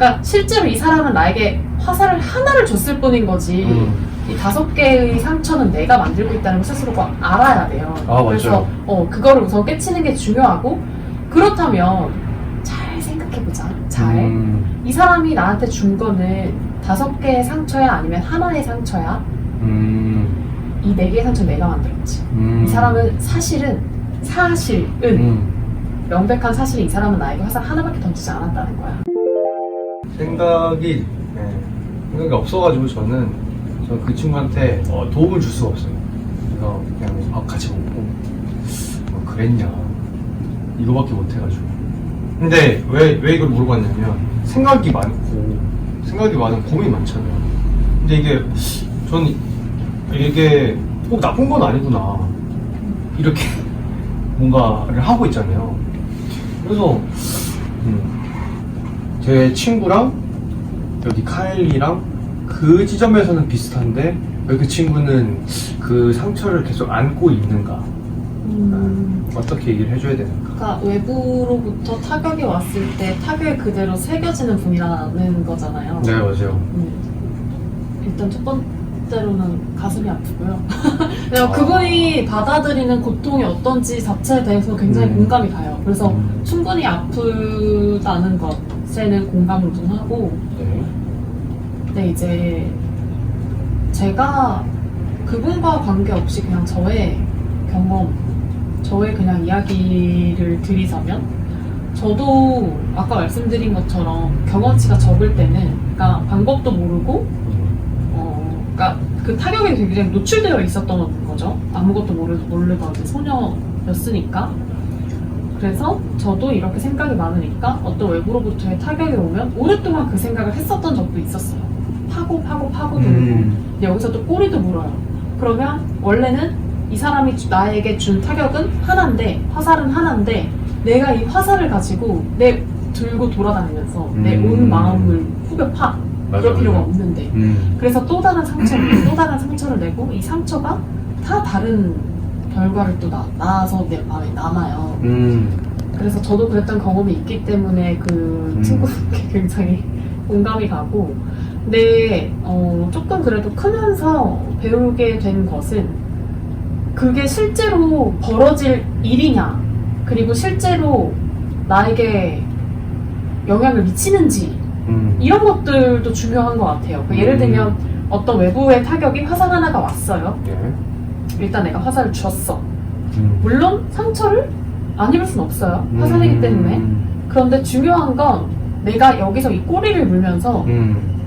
그러니까 실제로 이 사람은 나에게 화살을 하나를 줬을 뿐인 거지. 이 5개의 상처는 내가 만들고 있다는 걸 스스로가 알아야 돼요. 아, 그래서 그거를 우선 깨치는 게 중요하고, 그렇다면 잘 생각해보자. 이 사람이 나한테 준 거는 5개의 상처야 아니면 하나의 상처야? 이 4개의 상처 내가 만들었지. 이 사람은 사실은 명백한 사실이 이 사람은 나에게 화살 하나밖에 던지지 않았다는 거야. 생각이 없어가지고 저는 그 친구한테 도움을 줄 수가 없어요. 그래서 그냥 같이 먹고 그랬냐 이거밖에 못해가지고. 근데 왜 이걸 물어봤냐면 생각이 많은 고민이 많잖아요. 근데 저는 이게 꼭 나쁜 건 아니구나 이렇게 뭔가를 하고 있잖아요. 그래서 제 친구랑 여기 카일리랑 그 지점에서는 비슷한데 왜 그 친구는 그 상처를 계속 안고 있는가? 어떻게 얘기를 해줘야 되는가? 그러니까 외부로부터 타격이 왔을 때 타격이 그대로 새겨지는 분이라는 거잖아요. 네, 맞아요. 일단 첫 번째로는 가슴이 아프고요. 왜냐면 그분이 받아들이는 고통이 어떤지 자체에 대해서 굉장히 공감이 가요. 그래서 충분히 아프다는 것에는 공감을 좀 하고, 네. 근데 이제 제가 그분과 관계없이 그냥 저의 경험, 저의 그냥 이야기를 드리자면, 저도 아까 말씀드린 것처럼 경험치가 적을 때는, 그러니까 방법도 모르고, 그러니까 그 타격에 굉장히 노출되어 있었던 거죠. 아무것도 모르던 소녀였으니까. 그래서 저도 이렇게 생각이 많으니까 어떤 외부로부터의 타격이 오면 오랫동안 그 생각을 했었던 적도 있었어요. 파고 들고. 근데 여기서 또 꼬리도 물어요. 그러면 원래는 이 사람이 나에게 준 타격은 하나인데, 화살은 하나인데, 내가 이 화살을 가지고 들고 돌아다니면서 내 온 마음을 후벼 파. 그럴 필요가 없는데. 그래서 또 다른 상처를 내고, 이 상처가 다 다른 결과를 또 낳아서 내 마음에 남아요. 그래서 저도 그랬던 경험이 있기 때문에 그 친구분께 굉장히 공감이 가고, 근데 조금 그래도 크면서 배우게 된 것은, 그게 실제로 벌어질 일이냐, 그리고 실제로 나에게 영향을 미치는지, 이런 것들도 중요한 것 같아요. 예를 들면 어떤 외부의 타격이 화살 하나가 왔어요. 일단 내가 화살을 줬어. 물론 상처를 안 입을 순 없어요. 화살이기 때문에. 그런데 중요한 건 내가 여기서 이 꼬리를 물면서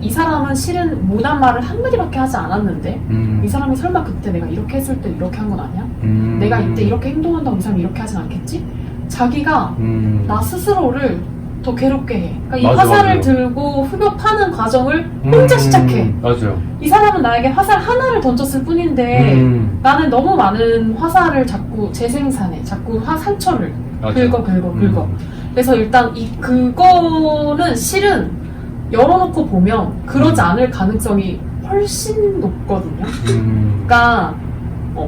이 사람은 실은 못한 말을 한마디밖에 하지 않았는데 이 사람이 설마 그때 내가 이렇게 했을 때 이렇게 한 건 아니야? 내가 이때 이렇게 행동한다고 이 사람이 이렇게 하진 않겠지? 자기가 나 스스로를 더 괴롭게 해. 그러니까 이 화살을 들고 후벼 파는 과정을 혼자 시작해. 맞아요. 이 사람은 나에게 화살 하나를 던졌을 뿐인데 나는 너무 많은 화살을 자꾸 재생산해. 자꾸 상처를 긁어. 그래서 일단 그거는 실은 열어놓고 보면 그러지 않을 가능성이 훨씬 높거든요. 그러니까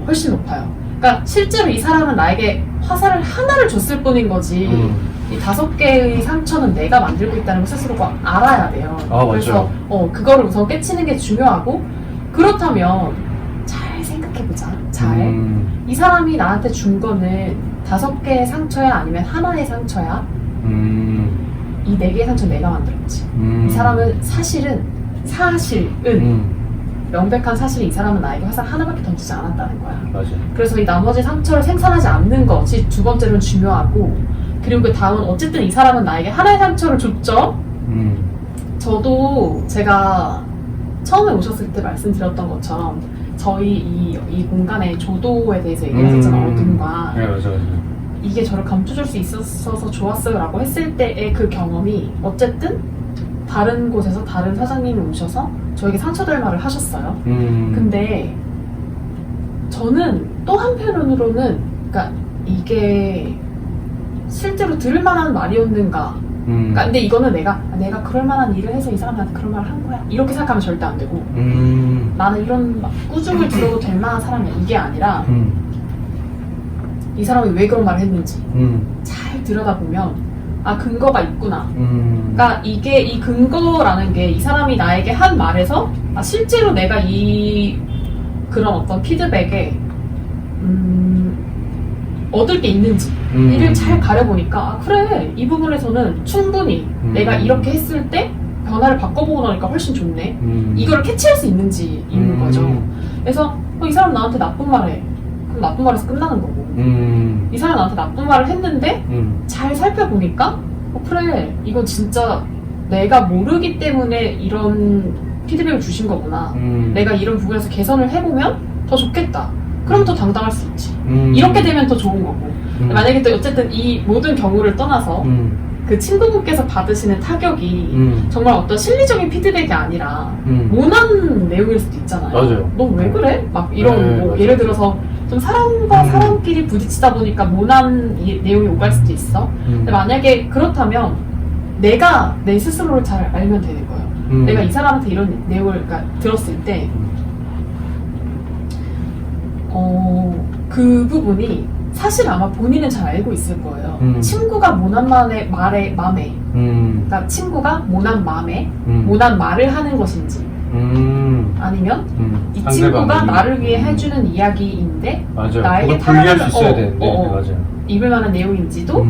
훨씬 높아요. 그러니까 실제로 이 사람은 나에게 화살을 하나를 줬을 뿐인 거지. 이 5개의 상처는 내가 만들고 있다는 걸 스스로가 알아야 돼요. 그래서 그거를 우선 깨치는 게 중요하고, 그렇다면 잘 생각해보자. 이 사람이 나한테 준 거는 5개의 상처야 아니면 하나의 상처야? 이 4개의 상처 내가 만들었지. 이 사람은 사실은 명백한 사실이 이 사람은 나에게 화살 하나밖에 던지지 않았다는 거야. 맞아. 그래서 이 나머지 상처를 생산하지 않는 것이 두 번째로는 중요하고, 그리고 그 다음은 어쨌든 이 사람은 나에게 하나의 상처를 줬죠. 저도 제가 처음에 오셨을 때 말씀드렸던 것처럼 저희 이 공간의 조도에 대해서 얘기했었잖아요. 어둠과. 네, 맞아요. 이게 저를 감춰줄 수 있어서 좋았어요 라고 했을 때의 그 경험이 어쨌든 다른 곳에서 다른 사장님이 오셔서 저에게 상처될 말을 하셨어요. 근데 저는 또 한편으로는, 그러니까 이게 실제로 들을 만한 말이었는가. 그러니까 근데 이거는 내가 그럴 만한 일을 해서 이 사람한테 그런 말을 한 거야 이렇게 생각하면 절대 안 되고, 나는 이런 막 꾸중을 들어도 될 만한 사람이야 이게 아니라 이 사람이 왜 그런 말을 했는지 잘 들여다보면 아, 근거가 있구나. 그러니까 이게 이 근거라는 게 이 사람이 나에게 한 말에서 아, 실제로 내가 이 그런 어떤 피드백에 얻을 게 있는지 이를 잘 가려보니까 아, 그래 이 부분에서는 충분히 내가 이렇게 했을 때 변화를 바꿔보고 나니까 훨씬 좋네. 이걸 캐치할 수 있는지 있는 거죠. 그래서 이 사람 나한테 나쁜 말 해. 그럼 나쁜 말에서 끝나는 거고 이 사람 나한테 나쁜 말을 했는데 잘 살펴보니까 그래 이건 진짜 내가 모르기 때문에 이런 피드백을 주신 거구나. 내가 이런 부분에서 개선을 해보면 더 좋겠다. 그럼 더 당당할 수 있지. 이렇게 되면 더 좋은 거고 만약에 또 어쨌든 이 모든 경우를 떠나서 그 친구분께서 받으시는 타격이 정말 어떤 심리적인 피드백이 아니라 모난 내용일 수도 있잖아요. 맞아요. 너 왜 그래? 막 이런 네, 뭐 맞아요. 예를 들어서 좀 사람과 사람끼리 부딪히다 보니까 모난 내용이 오갈 수도 있어. 근데 만약에 그렇다면 내가 내 스스로를 잘 알면 되는 거예요. 내가 이 사람한테 이런 내용을 그러니까 들었을 때 그 부분이 사실 아마 본인은 잘 알고 있을 거예요. 친구가 모난 말에 맘에 그러니까 친구가 모난 맘에 모난 말을 하는 것인지 아니면 이 친구가 상대방이. 나를 위해 해주는 이야기인데 맞아요. 나에게 그걸 분리할 수 타격을- 있어야 되는데 맞아요. 입을 만한 내용인지도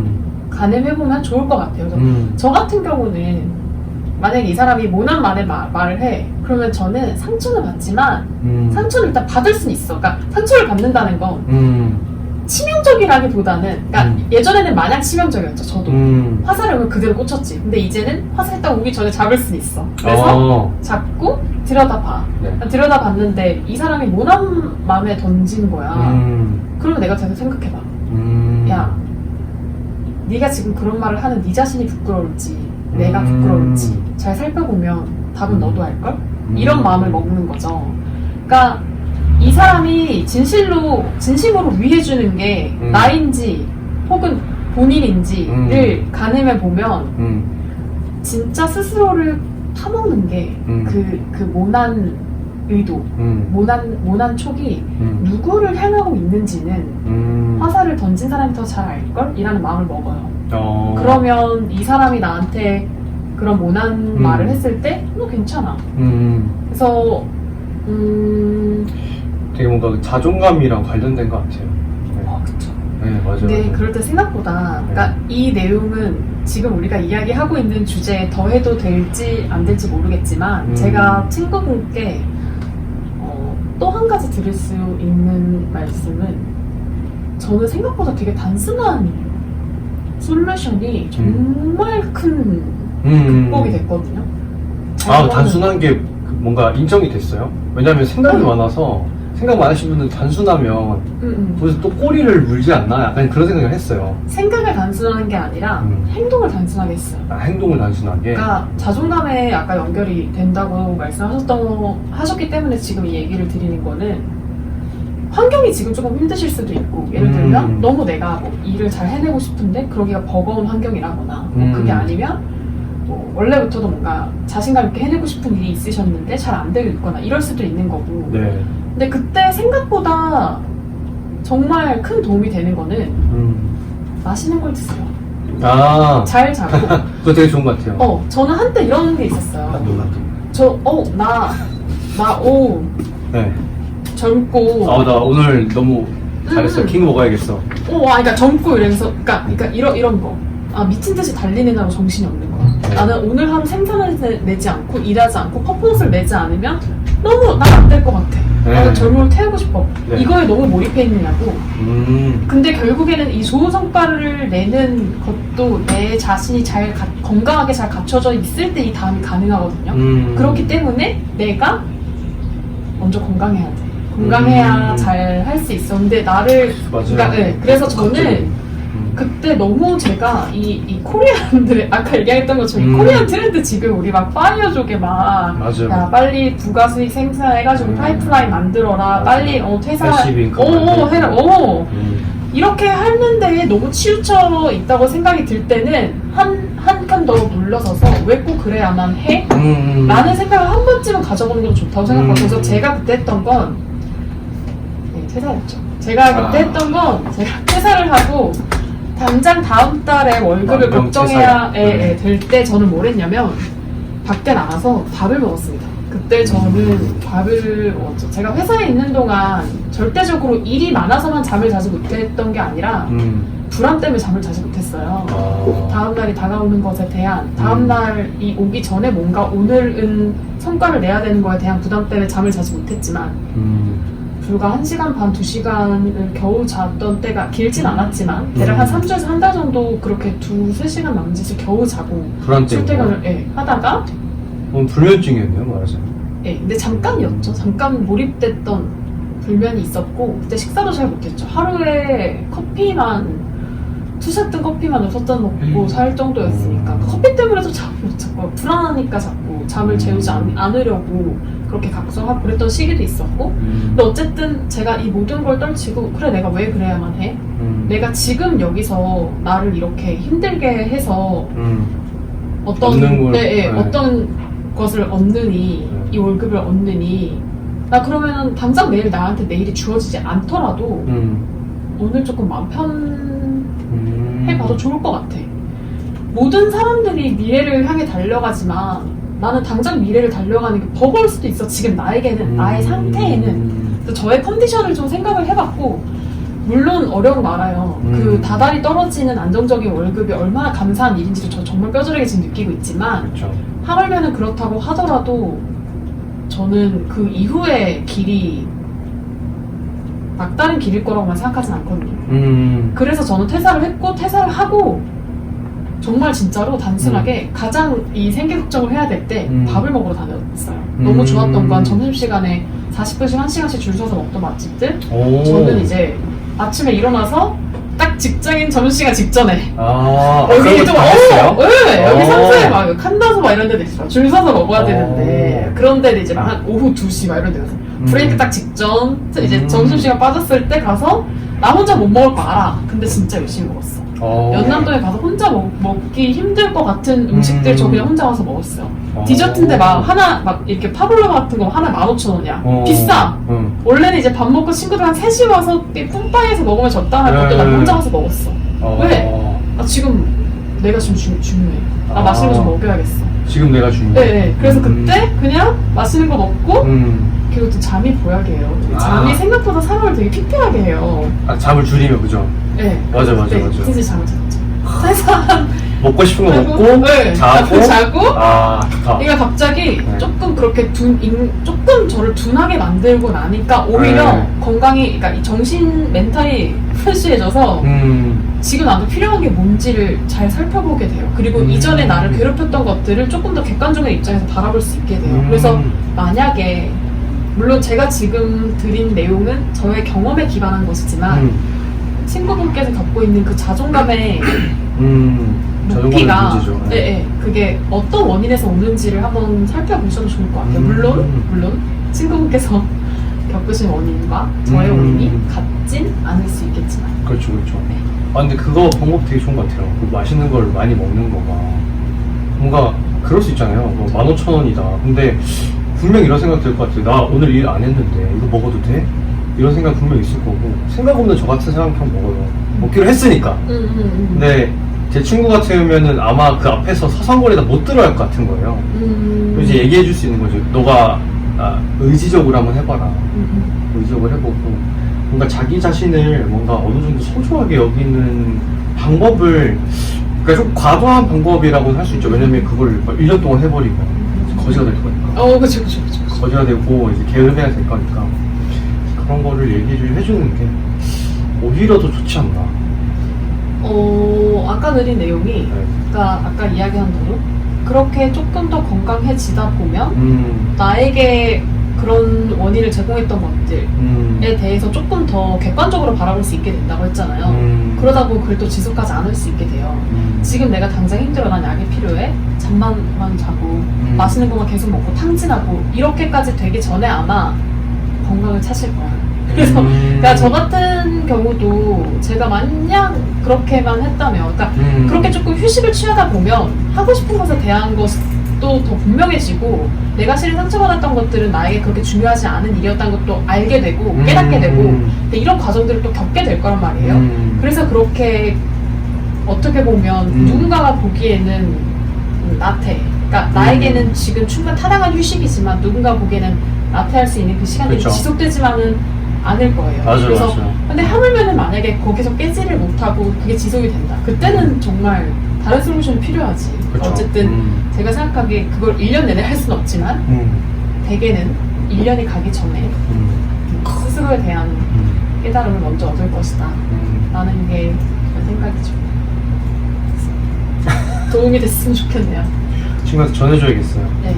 가늠해보면 좋을 것 같아요. 그래서 저 같은 경우는 만약에 이 사람이 모난 말을 해 그러면 저는 상처는 받지만 상처를 일단 받을 수는 있어. 그러니까 상처를 받는다는 건 치명적이라기보다는 그러니까 예전에는 마냥 치명적이었죠. 저도 화살을 오면 그대로 꽂혔지. 근데 이제는 화살이 딱 오기 전에 잡을 수는 있어. 그래서 잡고 들여다봐. 네. 들여다봤는데 이 사람이 모난 마음에 던진 거야. 그러면 내가 제가 생각해봐. 야, 네가 지금 그런 말을 하는 네 자신이 부끄러울지 내가 부끄러울지 잘 살펴보면 답은 너도 알걸? 이런 마음을 먹는 거죠. 그러니까 이 사람이 진심으로 위해주는 게 나인지 혹은 본인인지를 가늠해보면 진짜 스스로를 파먹는 게 그 모난 의도, 모난 촉이 누구를 향하고 있는지는 화살을 던진 사람이 더 잘 알걸? 이라는 마음을 먹어요. 그러면 이 사람이 나한테 그런 모난 말을 했을 때 너 괜찮아. 그래서 되게 뭔가 자존감이랑 관련된 것 같아요. 네. 그쵸. 네, 맞아요. 근데 맞아요. 그럴 때 생각보다 그러니까 이 내용은 지금 우리가 이야기하고 있는 주제에 더해도 될지 안 될지 모르겠지만 제가 친구분께 또 한 가지 드릴 수 있는 말씀은 저는 생각보다 되게 단순한 솔루션이 정말 큰 극복이 됐거든요. 단순한 게 뭔가 인정이 됐어요? 왜냐면 생각이 많아서 생각 많으신 분은 단순하면 그래서 또 꼬리를 물지 않나? 약간 그런 생각을 했어요. 생각을 단순하는 게 아니라 행동을 단순하게 했어요. 행동을 단순하게. 그러니까 자존감에 아까 연결이 된다고 말씀하셨기 때문에 지금 이 얘기를 드리는 거는 환경이 지금 조금 힘드실 수도 있고 예를 들면 너무 내가 뭐 일을 잘 해내고 싶은데 그러기가 버거운 환경이라거나 뭐 그게 아니면 뭐 원래부터도 뭔가 자신감 있게 해내고 싶은 일이 있으셨는데 잘 안 되고 있거나 이럴 수도 있는 거고 네. 근데 그때 생각보다 정말 큰 도움이 되는 거는 맛있는 걸 드세요. 잘 자고. 그거 되게 좋은 것 같아요. 저는 한때 이런 게 있었어요. 나도. 네. 젊고. 나 오늘 너무 잘했어. 킹 먹어야겠어. 그러니까 젊고 이러면서, 그러니까 이런 거. 미친 듯이 달리느라고 정신이 없는 거야. 네. 나는 오늘 하루 생산을 내지 않고 일하지 않고 퍼포먼스를 내지 않으면 너무 난 안 될 것 같아. 네. 나는 젊음을 태우고 싶어. 네. 이거에 너무 몰입해 있느냐고. 근데 결국에는 이 좋은 성과를 내는 것도 내 자신이 건강하게 잘 갖춰져 있을 때 이 다음이 가능하거든요. 그렇기 때문에 내가 먼저 건강해야 돼. 건강해야 잘 할 수 있어. 근데 나를 그러니까, 그래서 저는 그때 너무 제가 이 코리안들 아까 얘기했던 것처럼 이 코리안 트렌드 지금 우리 막 파이어족에 막 맞아요. 야 빨리 부가수익 생산해가지고 파이프라인 만들어라. 빨리 퇴사 해라. 이렇게 하는데 너무 치우쳐 있다고 생각이 들 때는 한 칸 더 물러서서 왜 꼭 그래야만 해? 라는 생각을 한 번쯤은 가져보는 게 좋다고 생각하고 그래서 제가 그때 했던 건 퇴사였죠. 제가 그때 했던 건 제가 퇴사를 하고 당장 다음 달에 월급을 만병 걱정해야 퇴사야. 될 때 저는 뭘 했냐면 밖에 나가서 밥을 먹었습니다. 그때 저는 밥을 먹었죠. 제가 회사에 있는 동안 절대적으로 일이 많아서만 잠을 자지 못했던 게 아니라 불안 때문에 잠을 자지 못했어요. 다음날이 다가오는 것에 대한, 다음날이 오기 전에 뭔가 오늘은 성과를 내야 되는 거에 대한 부담 때문에 잠을 자지 못했지만 불과 1시간 반, 2시간을 겨우 잤던 때가 길진 않았지만 대략 한 3주에서 한 달 정도 그렇게 2-3시간 남짓을 겨우 자고 불안 때문에. 출퇴근을 하다가 불면증이었네요, 말하자면. 근데 잠깐이었죠. 잠깐 몰입됐던 불면이 있었고 그때 식사도 잘 못했죠. 하루에 두세 뜬 커피만 6잔 먹고 살 정도였으니까 커피 때문에도 잠을 못 자고 불안하니까 자꾸 잠을 재우지 않으려고 그렇게 각성하고 그랬던 시기도 있었고 근데 어쨌든 제가 이 모든 걸 떨치고 그래 내가 왜 그래야만 해? 내가 지금 여기서 나를 이렇게 힘들게 해서 어떤 것을 얻느니 이 월급을 얻느니 나 그러면은 당장 내일 나한테 내일이 주어지지 않더라도 오늘 조금 마음 편해봐도 좋을 것 같아. 모든 사람들이 미래를 향해 달려가지만 나는 당장 미래를 달려가는 게 버거울 수도 있어. 지금 나에게는 나의 상태에는. 그래서 저의 컨디션을 좀 생각을 해봤고 물론 어려운 거 알아요. 그 다달이 떨어지는 안정적인 월급이 얼마나 감사한 일인지를 저 정말 뼈저리게 지금 느끼고 있지만 그렇죠. 하물며는 그렇다고 하더라도 저는 그 이후의 길이 막다른 길일 거라고만 생각하진 않거든요. 그래서 저는 퇴사를 했고 퇴사를 하고 정말 진짜로 단순하게 가장 이 생계 걱정을 해야 될 때 밥을 먹으러 다녔어요. 너무 좋았던 건 점심시간에 40분씩 1시간씩 줄 서서 먹던 맛집들. 저는 이제 아침에 일어나서 딱 직장인 점심시간 직전에 여기 좀 여기 상수에 막 칸다소 막 이런 데도 있어요. 줄 서서 먹어야 되는데 그런 데는 이제 한 오후 2시 막 이런 데 가서 브레이크 딱 직전 이제 점심시간 빠졌을 때 가서 나 혼자 못 먹을 거 알아. 근데 진짜 열심히 먹었어. 연남동에 가서 혼자 먹기 힘들 것 같은 음식들 저 그냥 혼자 가서 먹었어요. 디저트인데 막 이렇게 파블로바 같은 거 하나 15,000원이야. 비싸. 원래는 이제 밥 먹고 친구들 한 3시 와서 뿜빠이에서 먹으면 적당할 것도 난 혼자 가서 먹었어. 왜? 나 지금 내가 지금 중요해. 나 맛있는 거 좀 먹여야겠어. 지금 내가 중요해. 네. 그래서 그때 그냥 맛있는 거 먹고 그리고 또 잠이 보약이에요. 잠이 생각보다 사람을 되게 피폐하게 해요. 잠을 줄이면 그죠? 네. 맞아. 이틀째 잠을 잤죠. 그래서 먹고 싶은 거 먹고 자고. 좋다. 얘가 갑자기 조금 그렇게 조금 저를 둔하게 만들고 나니까 오히려 건강이, 그러니까 이 정신 멘탈이 프레시해져서 지금 나도 필요한 게 뭔지를 잘 살펴보게 돼요. 그리고 이전에 나를 괴롭혔던 것들을 조금 더 객관적인 입장에서 바라볼 수 있게 돼요. 그래서 만약에 물론 제가 지금 드린 내용은 저의 경험에 기반한 것이지만 친구분께서 겪고 있는 그 자존감의 높이가 그게 어떤 원인에서 오는지를 한번 살펴보셔도 좋을 것 같아요. 물론 친구분께서 겪으신 원인과 저의 원인이 같진 않을 수 있겠지만 그렇죠. 근데 그거 방법 되게 좋은 것 같아요. 그 맛있는 걸 많이 먹는 거가 뭔가 그럴 수 있잖아요. 뭐 15,000원이다. 근데 분명 이런 생각 들 것 같아요. 나 오늘 일 안 했는데 이거 먹어도 돼? 이런 생각 분명 있을 거고 생각 없는 저 같은 사람 그냥 먹어요. 먹기로 했으니까. 근데 제 친구 같으면은 아마 그 앞에서 서성거리다 못 들어야 할 것 같은 거예요. 이제 얘기해 줄 수 있는 거죠. 너가 의지적으로 한번 해봐라. 의지적으로 해보고 뭔가 자기 자신을 뭔가 어느 정도 소중하게 여기는 방법을, 그러니까 좀 과도한 방법이라고는 할 수 있죠. 왜냐면 그걸 1년 동안 해버리면 거지가 될 거니까. 그쵸. 거지가 되고 이제 게으름해야 될 거니까 그런 거를 얘기를 해주는 게 오히려 더 좋지 않나. 아까 드린 내용이 그러니까 아까 이야기한 대로 그렇게 조금 더 건강해지다 보면 나에게 그런 원인을 제공했던 것들에 대해서 조금 더 객관적으로 바라볼 수 있게 된다고 했잖아요. 그러다 보면 그걸 또 지속하지 않을 수 있게 돼요. 지금 내가 당장 힘들어, 난 약이 필요해, 잠만 자고 맛있는 것만 계속 먹고 탕진하고 이렇게까지 되기 전에 아마 건강을 찾을 거야. 그래서 그러니까 저 같은 경우도 제가 만약 그렇게만 했다면, 그러니까 그렇게 조금 휴식을 취하다 보면 하고 싶은 것에 대한 것도 더 분명해지고 내가 실은 상처받았던 것들은 나에게 그렇게 중요하지 않은 일이었다는 것도 알게 되고 깨닫게 되고 근데 이런 과정들을 또 겪게 될 거란 말이에요. 그래서 그렇게 어떻게 보면 누군가가 보기에는 나태. 그러니까 나에게는 지금 충분한 타당한 휴식이지만 누군가 보기에는 나태할 수 있는 그 시간들이 그쵸. 지속되지만은 않을 거예요. 맞아요, 그래서 맞아요. 근데 하물면은 만약에 거기서 깨지를 못하고 그게 지속이 된다. 그때는 정말 다른 솔루션이 필요하지. 그쵸. 어쨌든 제가 생각하기에 그걸 1년 내내 할 수는 없지만 대개는 1년이 가기 전에 스스로에 대한 깨달음을 먼저 얻을 것이다 라는 게 제 생각이죠. 도움이 됐으면 좋겠네요. 친구한테 전해줘야겠어요. 네.